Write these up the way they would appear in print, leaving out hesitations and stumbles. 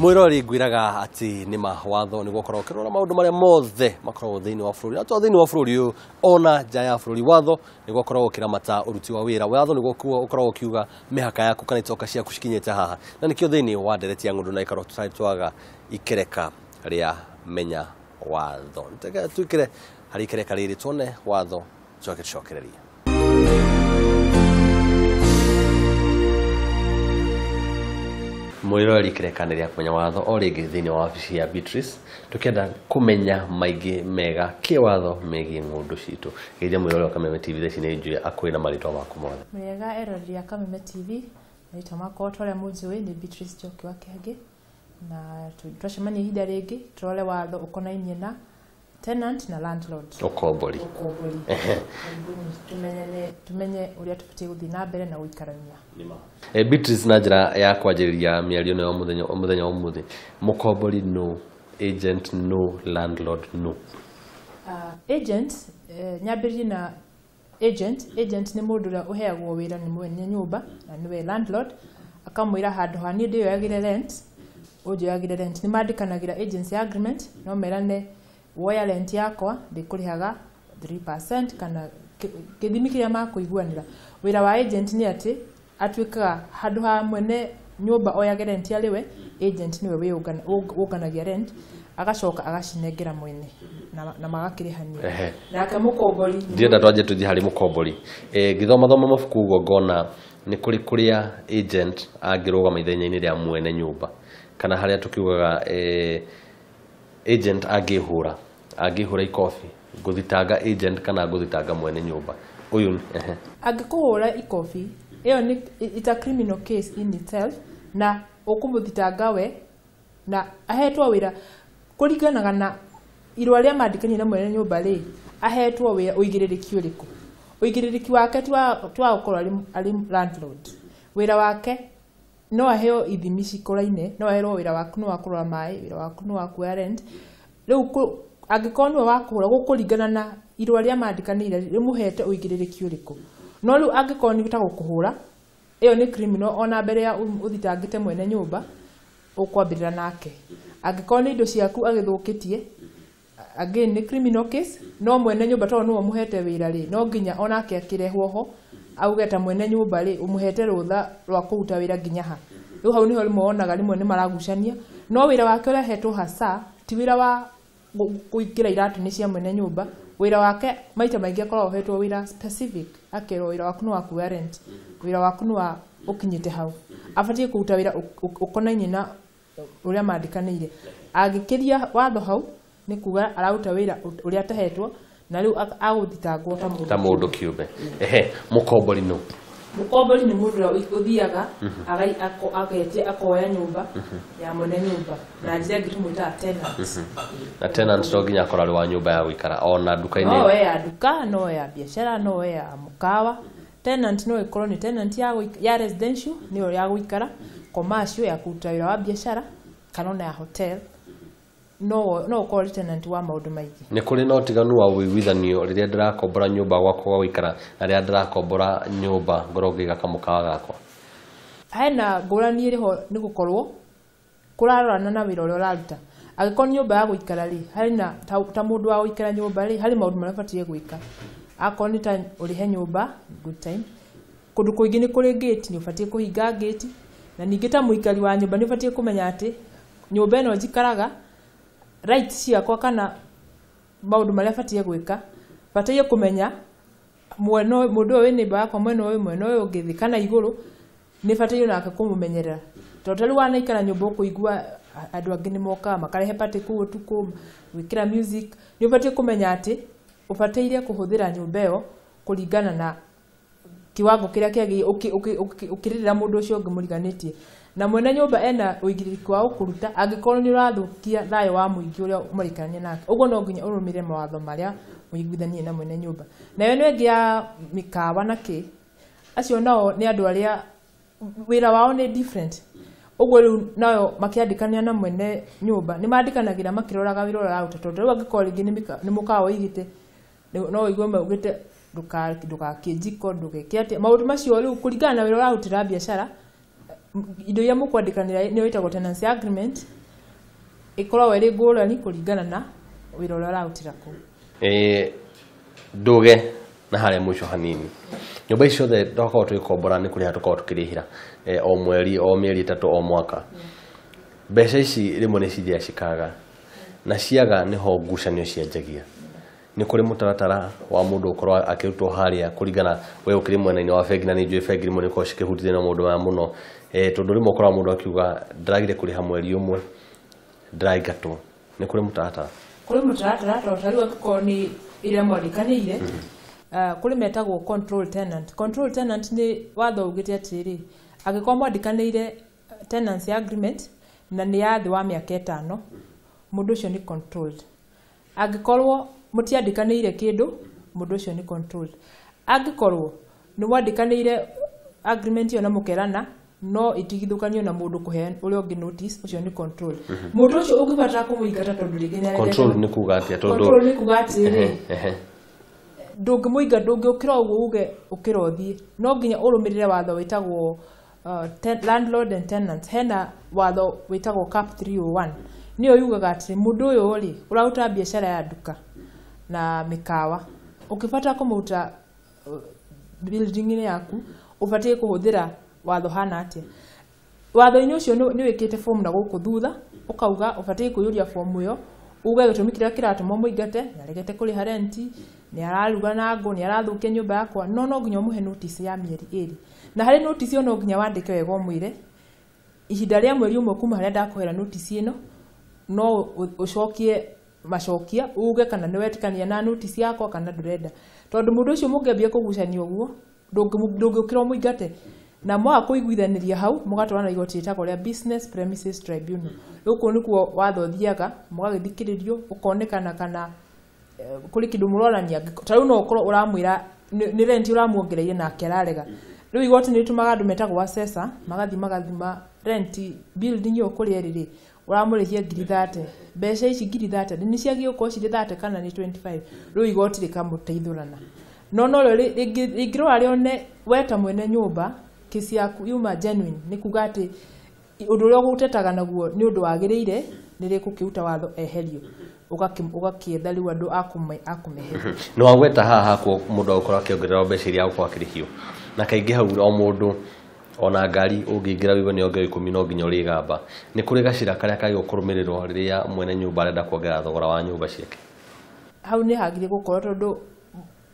Mwirori ngwiraga ati ni mawatho ni gukorwo kirora maundu maria mothe makorwo thiini wa bururi ato thiini wa bururi uyu ona nja ya bururi watho ni gukorwo kiramata uruti wa wira watho ni gukorwo ukorwo kiuga mihaka yaku kana itoka ciaku cikinyete haha na nikio thiini wa ndereti ya Ngundu na Uikaro twaga ikereka ria menya watho ntega twikire hari ikereka riri tuone watho cokereria Mwirori kirekanĩria kumenya watho o rĩngĩ thĩinĩ wa wabici ya Beatrice tukenda kumenya maingĩ mega kĩwatho megiĩ ng'ũndũ citũ gĩthia mwirori wa Kameme TV theci-inĩ njũĩ akwĩna marĩtwa maku mothe mwega erori ya Kameme TV marĩtwa makwa ũrĩa mũnjũĩ nĩ Beatrice Njoki wa Kĩangĩ na twacemania ihinda rĩngĩ tũrore watho ũkonainie na tenant na landlord ukombori tumenye uria tũbatiĩ gũthiĩ na mbere na gũikarania Beatrice na njĩra ya kwanjĩrĩria mĩario nayo mũthenya ũmũthĩ mũkombori no agent no landlord no agent nyambĩrĩrie na agent nĩ mũndũ ũrĩa ũheagwo wĩra nĩ mwene nyũmba na nĩwe landlord akamwĩra handũ ha niĩ ndĩyoyagĩre rent ũnjoyagĩre rent nĩ mandĩkanagĩra agency agreement no merane woya rent yakwa ndĩkũrĩhaga 3% kana gĩthimi kĩrĩa makũiguanĩra wĩra wa agent nĩ atĩ atuĩkaga handũ ha mwene nyũmba oyage rent yarĩwe agent nĩwe wĩũnganagia rent agacoka agacinengera mwene na magakĩrĩhania nake mũkombori ndienda twanjie tũthiĩ harĩ mũkombori ngĩthoma mabuku ũguo ngona nĩ kũrĩ kũrĩa agent angĩrũgama ithenya-inĩ rĩa mwene nyũmba kana harĩa tũkiugaga agent angĩhũra ikofi ngũthitanga agent kana ngũthitanga mwene nyũmba ũyũ angĩkũhũra ikofi iyo ni it's a criminal case in itself na ũkũmũthitanga we na ahetwo wĩra kũringanaga na irũa rĩa mandĩkanĩire na mwene nyũmba rĩ ahetwo wĩra ũigĩrĩrĩki ũrĩkũ ũigĩrĩrĩki wake twa gũkorwo arĩ landlord wĩra wake no aheo ithimi cikũraine no aherwo wĩra waku nĩ wa kũrora maĩ wĩra waku nĩ wa kuoya rent rĩu angĩkorwo nĩwe wa kũhũra gũkũringana na irũa rĩa mandĩkanĩire rĩmũhete ũigĩrĩrĩki ũrĩkũ no rĩu angĩkorwo nĩ ta gũkũhũra ĩyo nĩ criminal ona mbere ya ũthitangĩte mwene nyũmba ũkwambĩrĩra nake angĩkorwo nĩ indo ciaku agĩthũkĩtie again nĩ criminal case no mwene nyũmba tondũ nĩwe mũhete wĩra rĩ no nginya onake akĩrehwo ho auge ta mwene nyũmba rĩ ũmũhete rũtha rwa kũruta wĩra nginya ha rĩu hau nĩho rĩmonaga rĩmwe nĩ maragucania no wĩra wake ũrĩa ahetwo hasa ti wĩra wa kũingĩra iratũ-inĩ cia mwene nyũmba wĩra wake maita maingĩ akoragwo ahetwo wĩra specific akerwo wĩra waku nĩ wa kuoya rent wĩra waku nĩ wa ũkinyĩte hau abatiĩ kũruta wĩra ũkonainie na ũrĩa mandĩkanĩire agĩkĩria watho hau nĩ kuga araruta wĩra ũrĩa atahetwo na rĩu agũthitangwo ta mũndũ kĩũmbe mũkombori no mũkombori nĩ mũndũ ũrĩa ũthiaga agetia akoya nyũmba ya mwene nyũmba na njĩra ĩngĩ tũmwĩtaga tenant na tenant no nginya akorwo arĩ wa nyũmba ya gũikara ona nduka-inĩ no ya nduka no ya biacara no ya mũkawa tenant no ĩkorwo nĩ tenant ya residential nĩyo ya gũikara commercial ya kũruta wĩra wa biacara kana ona ya hotel no ũkorwo tenant wa maũndũ maingĩ nĩ kũrĩ na ũtiganu wa ũiguithanio rĩrĩa ndĩrakombora nyũmba gwakwa gwa gũikara na rĩrĩa ndĩrakombora nyũmba ngorwo ngĩiga kamũkawa gakwa hena ngũrani ĩrĩho nĩ gũkorwo kũrarorana na wĩra ũrĩa ũraruta angĩkorwo nyũmba ya gũikara rĩ harĩ na ta mũndũ wa gũikara nyũmba rĩ harĩ maũndũ marĩa ũbatiĩ gwĩka akorwo nĩ ta ũrĩhe nyũmba good time kũndũ kũingĩ nĩ kũrĩ gate nĩ ũbatiĩ kũhinga gate na ningĩ ta mũikari wa nyũmba nĩ ũbatiĩ kũmenya atĩ nyũmba ĩno njikaraga rights ciakwa kana maũndũ marĩa batiĩ gwĩka batiĩ kũmenya mũndũ ũyũ wĩ neighbor yakwa mwena ũyũ ũngĩ thĩ kana igũrũ nĩ batiĩ nake kũmũmenyerera tondũ rĩu wanaikara nyũmba ũkũigua andũ angĩ nĩ mokaga makarehe party kũu ũtukũ gwĩkĩra music nĩ ũbatiĩ kũmenya atĩ ũbatiĩ kũhũthĩra nyũmba ĩyo kũringana na kiwango kĩrĩa kĩagĩrĩire ũkĩrĩrĩra mũndũ ũcio ũngĩ mũriganĩtie na mwene nyũmba ena ũigĩrĩrĩki wa kũruta angĩkorwo nĩ ũrathũkia thayũ wa mũingĩ ũrĩa ũmarĩkanĩire nake ũguo no nginya ũrũmĩrĩre mawatho marĩa mũiguithanie na mwene nyũmba nayo nĩ ĩngĩ ya mĩkawa na kĩ acio nao nĩ andũ arĩa wĩra wao nĩ different ũguo rĩu nayo makĩandĩkania na mwene nyũmba nĩ mandĩkanagĩra makĩroraga wĩra ũrĩa araruta tondũ rĩu angĩkorwo rĩngĩ nĩ mũkawa ũigĩte no ũigue maugĩte ndũgakĩnjiko ndũgeke atĩa maũndũ macio rĩu kũringana na wĩra ũrarutĩra biacara indo iria mũkwandĩkanĩra nĩ wĩtagwo tenancy agreement ikorwo iri ngũrani kũringana na wĩra ũrĩa ũrarutĩra kũu. Nduge na harĩa mũico hanini nyũmba icio ciothe twakorwo twĩkombora nĩ kũrĩha tũkorwo tũkĩrĩhĩra o mweri o mĩeri 3 o mwaka. Mbeca ici rĩmwe nĩ cithiaga cikaga na ciaga nĩho ngucanio cianjagia. Nĩ kũrĩ mũtaratara wa mũndũ ũkorwo akĩrutwo harĩa kũringana we ũkĩrĩ mwena-inĩ wa bengi na nĩ njũĩ bengi rĩmwe nĩkorwo cikĩhutithia na mũndũ maya mũno tondũ rĩmwe ũkorwo mũndũ akiuga ndaragire kũrĩha mweri ũmwe ndĩraingatwo. Nĩ kũrĩ mũtaratara? Kũrĩ mũtaratara tondũ rĩu angĩkorwo nĩ ĩrĩa mwandĩkanĩire kũrĩ metagwo control tenant. Control tenant nĩ watho ugĩte atĩrĩ angĩkorwo mwandĩkanĩire tenancy agreement na nĩ ya thĩ wa mĩaka 5 mũndũ ũcio nĩ controlled. Angĩkorwo mũtiandĩkanĩire kĩndũ mũndũ ũcio nĩ controlled. Angĩkorwo nĩ mwandĩkanĩire agreement iyo na mũkerana no itigithũkanio na mũndũ kũhe ũrĩa ũngĩ notice ũcio nĩ control. Mũndũ ũcio ũngĩbatara kũmũingata tondũ rĩngĩ nĩ control nĩ kuga atĩa tondũ control nĩ kuga atĩrĩ ndũngĩmũinga ndũngĩũkĩra ũguo uge ũkĩra ũthiĩ no nginya ũrũmĩrĩre watho wĩtagwo landlord and tenants. Hena watho wĩtagwo cap 301 nĩyo yugaga atĩ mũndũ ũyũ rĩ ũraruta biacara ya nduka na mĩkawa ũkĩbatara kũmũruta building-inĩ yaku ũbatiĩ kũhũthĩra watho hana atĩa. Watho-inĩ ũcio nĩ wĩkĩte form na gũkũ thutha ũkauga ũbatiĩ kũiyũria form ĩyo uge gĩtũmi kĩrĩa kĩratũma mũingate nĩ aregete kũrĩha renti nĩ araruga na ngũ nĩ arathũkia nyũmba yakwa no nginya ũmũhe notice ya mĩeri 2 na harĩ notice ĩyo no nginya wandĩke wega ũmwĩre ihinda rĩa mweri ũmwe kuma harĩa ndakũhera notice ĩno no ũcokie macokia uge kana nĩ wetĩkania na notice yakwa kana ndũrenda tondũ mũndũ ũcio mũngĩambia kũgucania ũguo ndũngĩũkĩra mũingate na mwa kũiguithanĩria hau mũgatwarana igoti rĩtagwo rĩa business premises tribunal. Gũkũ nĩkuo watho thiaga mũgagĩthikĩrĩrio ũkonekana kana kũrĩ kĩndũ mũrorania ta rĩu no ũkorwo ũramwĩra nĩ renti ũramuongereire nake ararega. Rĩu igoti nĩ rĩtũmaga andũ metagwo assessor magathima renti building ĩyo kũrĩ rĩrĩ ũramũrĩhia 30,000 mbeca ici 30,000 nĩ ciagio gũkorwo cirĩ 30 kana nĩ 25. Rĩu igoti rĩkamũteithũrana no rĩngĩrora rĩone weta mwene nyũmba kesi yaku yuma genuine nĩ kuga atĩ ũndũ ũrĩa ũgũtetaga naguo nĩ ũndũ wagĩrĩire nĩ rĩkũkĩruta watho eherio ũgakĩetha rĩu andũ akũmeheria. No wagweta haha kwa mũndũ agũkorwo akĩongerera mbeca iria agũkorwo akĩrĩhio na kaingĩ hau o mũndũ ona ngari ũngĩingĩra wĩwe nĩ ongerera 10 no nginya ũrĩgamba. Nĩ kũrĩ gacira karĩa kagĩrĩirwo kũrũmĩrĩrwo rĩrĩa mwene nyũmba arenda kuongerera thogora wa nyũmba ciake? Hau nĩ hagĩrĩire gũkorwo tondũ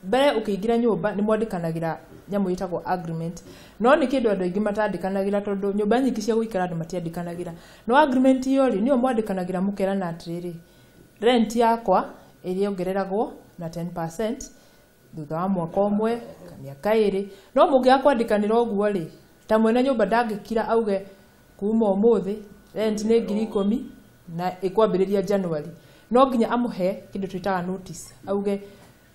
mbere ũkĩingĩra nyũmba nĩ mwandĩkanagĩra nyamũ ĩtagwo agreement no nĩ kĩndũ andũ aingĩ matandĩkanagĩra tondũ nyũmba nyingĩ cia gũikara andũ matiandĩkanagĩra no agreement iyo rĩ niyo mwandĩkanagĩra mũkerana atĩrĩrĩ rent yakwa ĩrĩongereragwo na 10% thutha wa mwaka ũmwe mĩaka 2 no mũngĩaga kwandĩkanĩra ũguo rĩ ta mwene nyũmba ndangĩkira auge kuma ũmũthĩ rent nĩ 10,000 na ĩkwambĩrĩria January no nginya amũhe kĩndũ twĩtaga notice auge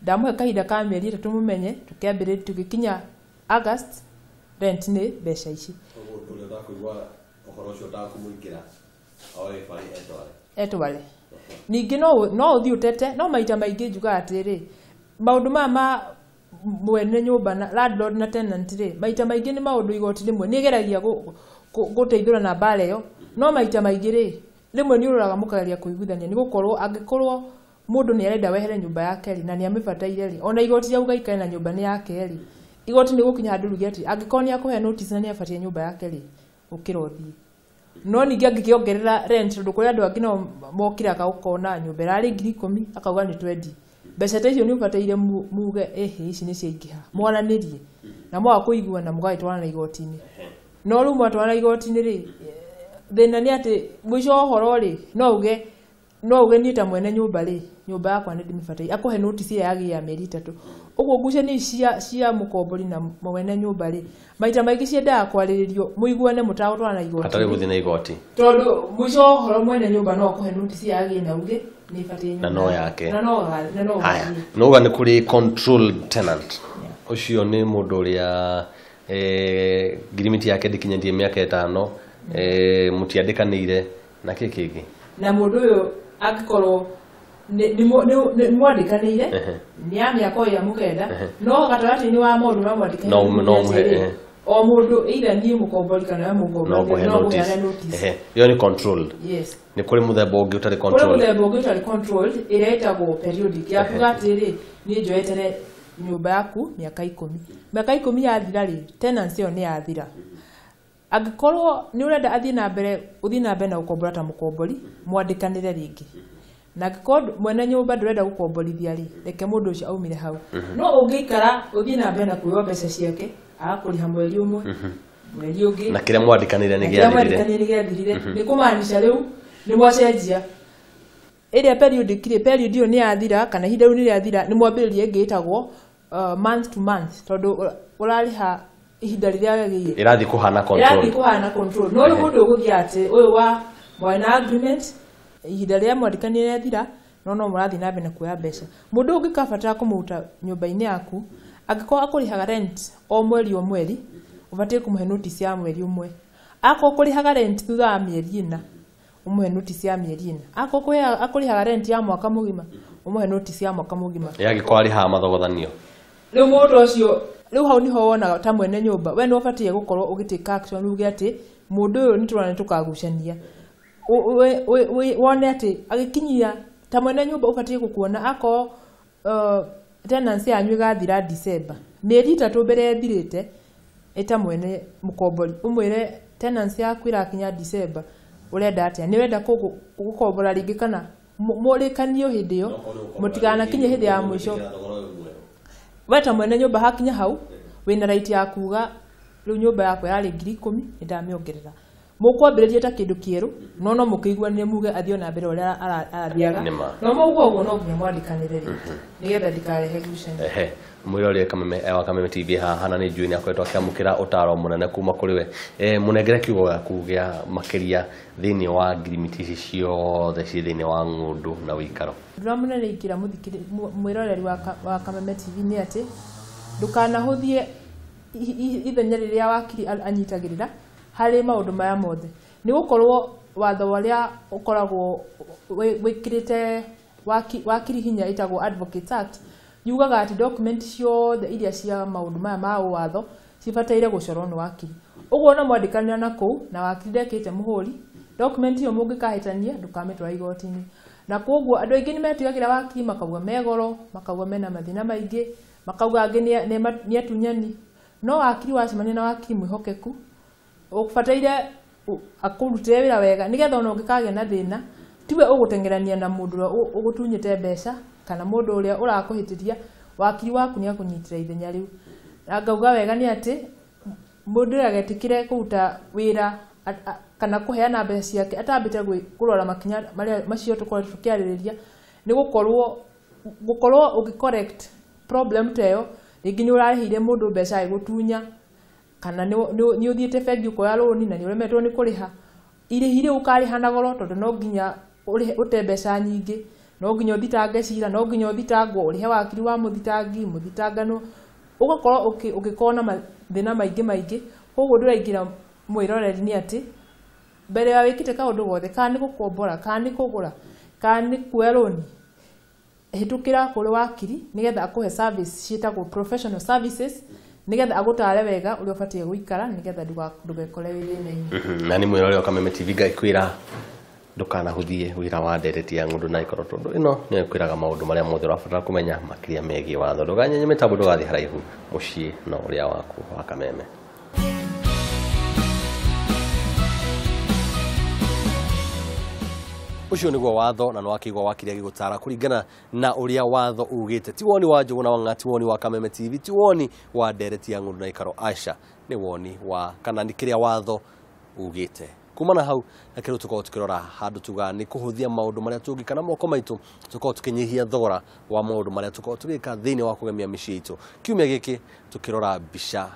ndamuhe kahinda ka mĩeri 3 mũmenye tukĩambĩrĩria tũgĩkinya August rent nĩ mbeca ici. Etware ningĩ no ũthiĩ ũtete no maita maingĩ njuga atĩrĩ maũndũ ma mwene nyũmba na landlord na tenant rĩ maita maingĩ nĩ maũndũ igoti rĩmwe nĩ geragia gũteithũra na mbara ĩyo no maita maingĩ rĩ rĩmwe nĩ ũroraga mũkageria kũiguithania nĩ gũkorwo angĩkorwo mũndũ nĩ arenda wehere nyũmba yake rĩ na nĩ amĩbataire rĩ ona igoti rĩauga ikae na nyũmba nĩ yake rĩ igoti nĩ gũkinya handũ rugi atĩ angĩkorwo nĩ akũhe notice na nĩ abatie nyũmba yake rĩ ũkĩra ũthiĩ no ningĩ angĩkĩongerera rent tondũ kũrĩ andũ angĩ no mokĩraga ũkona nyũmba ĩrarĩ 10,000 akauga nĩ 20 mbeca ta icio nĩ ũbataire muge ici nĩ ciaingĩha mwaranĩrie na mwaga kũiguana mũgagĩtwarana igoti-inĩ no rĩu mwatwarana igoti-inĩ rĩ thĩna nĩ atĩ mũico wa ũhoro rĩ no uge niĩ ta mwene nyũmba rĩ nyũmba yakwa nĩ ndĩmĩbataire akũhe notice yagĩ ya mĩeri 3 ũguo ngucanio cia mũkombori na mwene nyũmba rĩ maita maingĩ ciendaga kwarĩrĩrio mũiguane mũtagũtwarana igoti hatarĩ gũthiĩ na igoti tondũ mũico wa ũhoro mwene nyũmba no akũhe notice yagĩ na uge nĩ ibatie nyũmba na no yake na no haya no uga nĩ kũrĩ control tenant ũcio nĩ mũndũ ũrĩa ngirimiti yake ndĩkinyĩtie mĩaka 5 mũtiandĩkanĩire na kĩngĩ na mũndũ ũyũ angĩkorwo nĩ mwandĩkanĩire nĩ ya mĩaka ya mũkenda no gatagatĩ-inĩ wa maũndũ ma mwandĩkanĩire o mundu either ni mukombori kana mukombori no kuheana notice yo ni controlled yes ni kuri muthemba ungi utari controlled kuri muthemba ungi utari controlled iretagwo periodic ya kugatiri ni njoetere nyumba yaku miaka 10 yathira ri tenancy yo ni yathira agikorwo ni urenda athie na mbere na gukombora ta mukombori mwandikanire ringi na gikorwo mwene nyumba ndurenda gukomborithia ri reke mundu ucio aumire hau no ungiikara uthie na mbere na kuyo mbeca ciake akuriha mweri umwe mweri ungi na kire mwandikanire ni giathirire ni kumaanisha riu ni mwacenjia area period yo ni yathira kana ihinda riu ni yathira ni mwambiririe ngitagwo month to month tondu urariha ihinda riria yagiye irathi kuhana control no ri mundu uguthia ati uyu wa mwana agreement ihinda riria mwandikanire yathira no murathi na mbere kuoya mbeca mundu ungikabatara kumuruta nyumba-ini yaku angĩkorwo akũrĩhaga rent o mweri ubatie kumuhe notice ya mweri umwe akũrĩhaga kũrĩhaga rent thutha wa mieri 4 umuhe notice ya mieri 4 akũrĩhaga rent ya mwaka mugima umuhe notice ya mwaka mugima yagĩkorwo arĩhaga mathogothanio rĩu mũndũ ũcio rĩu hau niho wonaga ta mwene nyumba we nĩ ũbatie gũkorwo ũgĩtĩka action uge ati mũndũ ũyũ nĩ tũrona tũkagucania wone ati agĩkinyia ta mwene nyumba ũbatie gũkuona ako tenancy yanyu igathira December mieri 3 mbere ethirite eta mwene mukombori umwire tenancy yaku irakinya December urenda atia ni wenda gukombora ringi kana murikanio hindi yo mutigana kinye hindi ya mwisho weta mwene nyumba hakinya hau wina right ya kuga riu nyumba yako yari 10,000 ndamiongerera mukwambiririe ta kindu kieru no mukiguanire muge athio na mbere uria arathiaga no muguo uguo no nginya mwandikanire nigetha ndikarehe gucani mwirori Kameme wa Kameme TV hana ni njui ni akoretwo akiamukira utaro munene kuma kuri we munengere kiugo gaku gia makiria thiini wa ngirimiti ici ciothe ci thiini wa Ngundu na Uikaro ndiramunene ikira muthikiri mwiroreri wa Kameme TV ni ati ndukanahuthie ithenya riria wakiri anyitagirira hari maundu maya mothe ni gukorwo watho waria ukoragwo wikirite wakiri hinya itagwo Advocates Act yugaga ati document ciothe iria cia maundu maya ma watho cibataire gucorwo ni wakiri uguo na mwandikanira na kuu na wakiri ndekite muhuri document iyo mungikahitania ndukamitwara igoti-ini na koguo andu aingi ni metigagira wakiri makauga megoro makauga mena mathina maingi makauga angi ni atunyani no wakiri wacemania na wakiri mwihokeku ukubataire akurutire wira wega nigetha ona ungikagĩa na thina tiwe ugutengerania na mundu ugutunyite mbeca kana mundu uria urakuhitiria wakiri waku ni akunyitira ithenya riu ngauga wega ni ati mundu agetikire kuruta wira kana kuheana mbeca ciake atambite kurora makinya macio tukoretwo tukiarĩrĩria ni gukorwo ugicorrect problem teyo ringi ni urarĩhire mundu mbeca igutunya kana ni uthiite bengi ukoya loan na ni uremetwo ni kuriha irĩhire ukariha na goro tondu no nginya ute mbeca nyingi no nginya uthitange cira no nginya uthitangwo urihe wakiri wa muthitangano ugakorwo ukikona mathina maingi koguo nduraingira mwiroreri ni ati mbere ya wikite kaundu gothe kana ni gukombora kana ni kugura kana ni kuoya loan hitukira kuri wakiri nigetha akuhe service ciitagwo professional services nigetha agutare wega uri ubatie guikara nigetha ndugekore wĩthĩna-inĩ na ni mwirori wa Kameme TV ngaikwira ndukanahuthie wira wa ndereti ya Ngundu na Uikaro tondu ino ni ikwiraga maundu maria mothe urabatara kumenya makiria megie watho nduganyenye mitambo ndugathi haraihu mucii na uria waku wa Kameme. Ucio niguo watho na nwakigwa wakiria gigutara kuringana na uria watho ugite ti woni wa Njuguna Wang'a ti woni wa Kameme TV ti woni wa ndereti ya Ngundu na Uikaro aca ni woni wa kana ni kiria watho ugite kumana hau na kiru tuko tukirora handu tuga ni kuhuthia maundu maria tungikana moko maitu tuko tukinyihia thogora wa maundu maria tuko tugika thiini wa kugemia micii itu kiumia giki tukirora mbica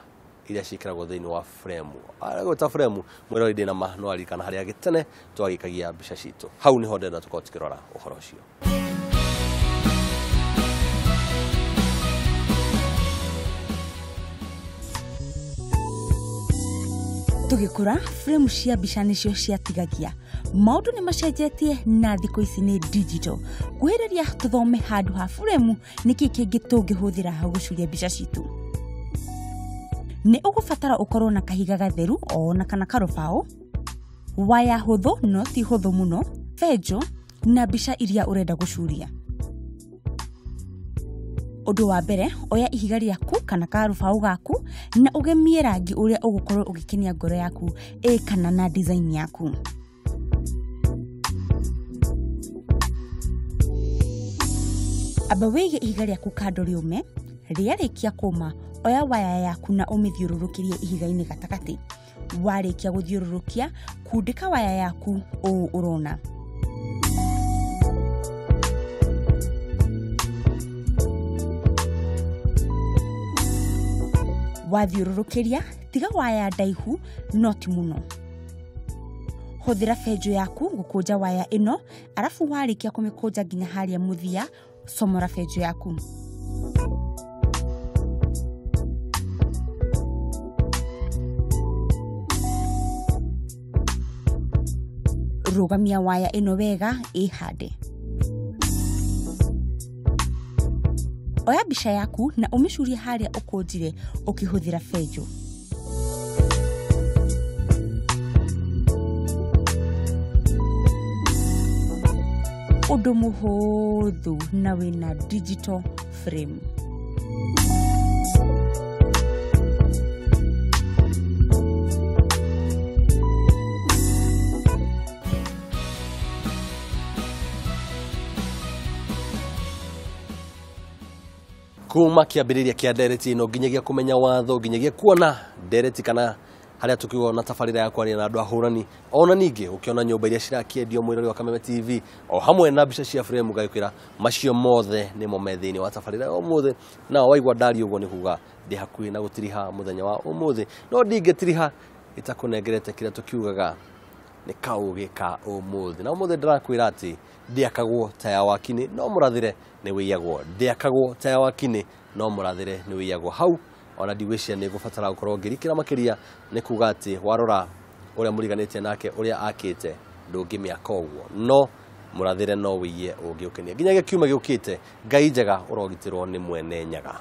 iria cikiragwo thiini wa frame ta frame mwirori ndina ma no arikana haria gitene twagikagia mbica citu hau niho ndenda tuko tukirora uhoro ucio. Tugikura frame cia mbica nicio ciatigagia maundu ni macenjetie na thikũ ici ni digital kuhĩrĩria tuthome handu ha frame niki kingi tungihuthira gucuria mbica citu nĩ ũgũbatara ũkorwo na kahiga gatheru ona kana karũbaũ, waya hũthũ no ti hũthũ mũno, benjo na mbica iria ũrenda gũcuria. Ũndũ wa mbere, oya ihiga rĩaku kana karũbaũ gaku na ũgemie rangi ũrĩa ũgũkorwo ũgĩkenia ngoro yaku kana na design yaku. Aba wĩige ihiga rĩaku kando rĩũme, rĩarĩkia kũma, oya waya yaku na ũmĩthiũrũrũkĩrie ihiga-inĩ gatagatĩ. Warĩkia gũthiũrũrũkia, kundĩka waya yaku ũũ ũrona. Wathiũrũrũkĩria, tiga waya ndaihu no ti mũno. Hũthĩra benjo yaku gũkũnja waya ĩno, arafu warĩkia kũmĩkũnja nginya harĩa mũthia, somora benjo yaku. Rũgamia waya ĩno wega ĩhande. Oya mbica yaku na ũmĩcurie harĩa ũkũnjire ũkĩhũthĩra benjo. Ũndũ mũhũthũ na wĩna digital frame. Kuma kĩambĩrĩria kĩa ndereti ĩno nginyagia kũmenya watho, nginyagia kuona ndereti kana harĩa tukiuga na tabarĩra ya kwaria na andũ ahũrani, ona ningĩ ukiona nyũmba iria cirakĩendio mwĩrori wa Kameme TV, o hamwe na mbica cia frame gagĩkwĩra macio mothe nĩmo me thĩinĩ wa tabarĩra ya ũmũthĩ. Na waigua ndari ũguo nĩ kuga ndĩ hakuhĩ na gũtiriha mũthenya wa ũmũthĩ, no ndingĩtiriha itakũnengerete kĩrĩa tukiugaga nĩ kaũgĩ ka ũmũthĩ. Na ũmũthĩ ndĩrakwĩra atĩ ndĩakagwo ta ya wakinĩ no mũrathĩre nĩ wĩyagwo, ndĩakagwo ta ya wakinĩ no mũrathĩre nĩ wĩyagwo. Hau ona ndigwĩciria nĩ gũbatara gũkorwo ngĩrikĩra makĩria, nĩ kuga atĩ warora ũrĩa mũriganĩtie nake ũrĩa akĩte ndũngĩmĩaka ũguo, no mũrathĩre no wĩiye ũngĩũkenia. Nginyagia kiuma gĩũkĩte, Ngai njega ũrogitĩrwo nĩ mwene nyaga.